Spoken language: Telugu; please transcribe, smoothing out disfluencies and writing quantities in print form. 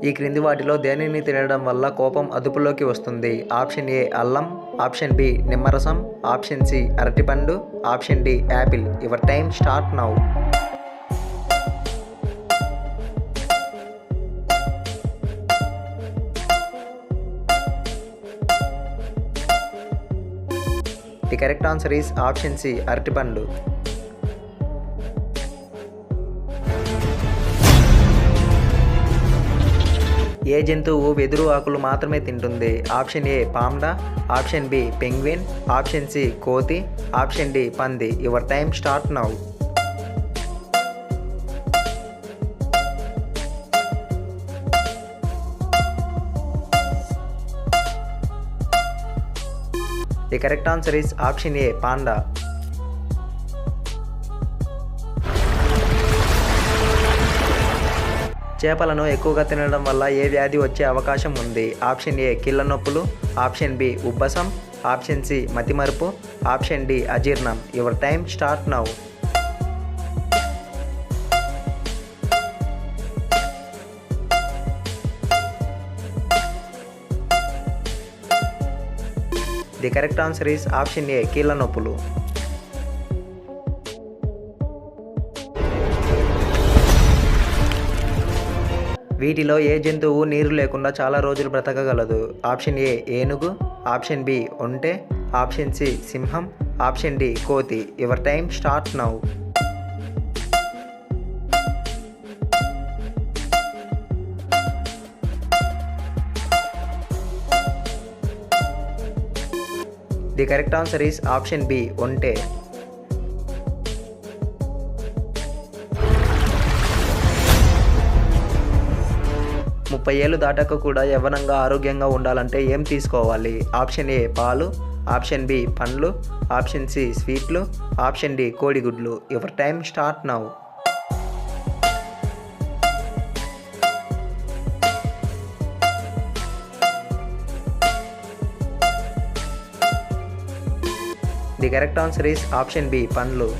ఈ క్రింది వాటిలో దేనిని తినడం వల్ల కోపం అదుపులోకి వస్తుంది? ఆప్షన్ ఏ అల్లం, ఆప్షన్ బి నిమ్మరసం, ఆప్షన్ సి అరటిపండు, option D apple. Your time start now. The correct answer is option C అరటిపండు. ఏ జంతువు వెదురు ఆకులు మాత్రమే తింటుంది? Option A panda, option B penguin, option C కోతి, ఆప్షన్ డి పంది. Your time start now. The correct answer is option A panda. చేపలను ఎక్కువగా తినడం వల్ల ఏ వ్యాధి వచ్చే అవకాశం ఉంది? ఆప్షన్ ఏ కీళ్ళ నొప్పులు, ఆప్షన్ బి ఉబ్బసం, ఆప్షన్ సి మతిమరుపు, ఆప్షన్ డి అజీర్ణం. Your time start now. The correct answer is option ఏ కీళ్ళ నొప్పులు. వీటిలో ఏ జంతువు నీరు లేకుండా చాలా రోజులు బ్రతకగలదు? ఆప్షన్ ఏ ఏనుగు, ఆప్షన్ బి ఒంటె, ఆప్షన్ సి సింహం, ఆప్షన్ డి కోతి. Your time start now. The correct answer is option B ఒంటె. ముప్పై ఏళ్ళు దాటాక కూడా యవ్వనంగా ఆరోగ్యంగా ఉండాలంటే ఏం తీసుకోవాలి? ఆప్షన్ ఏ పాలు, ఆప్షన్ బి పండ్లు, ఆప్షన్ సి స్వీట్లు, ఆప్షన్ డి కోడిగుడ్లు. Your time start now. The correct answer is option B పండ్లు.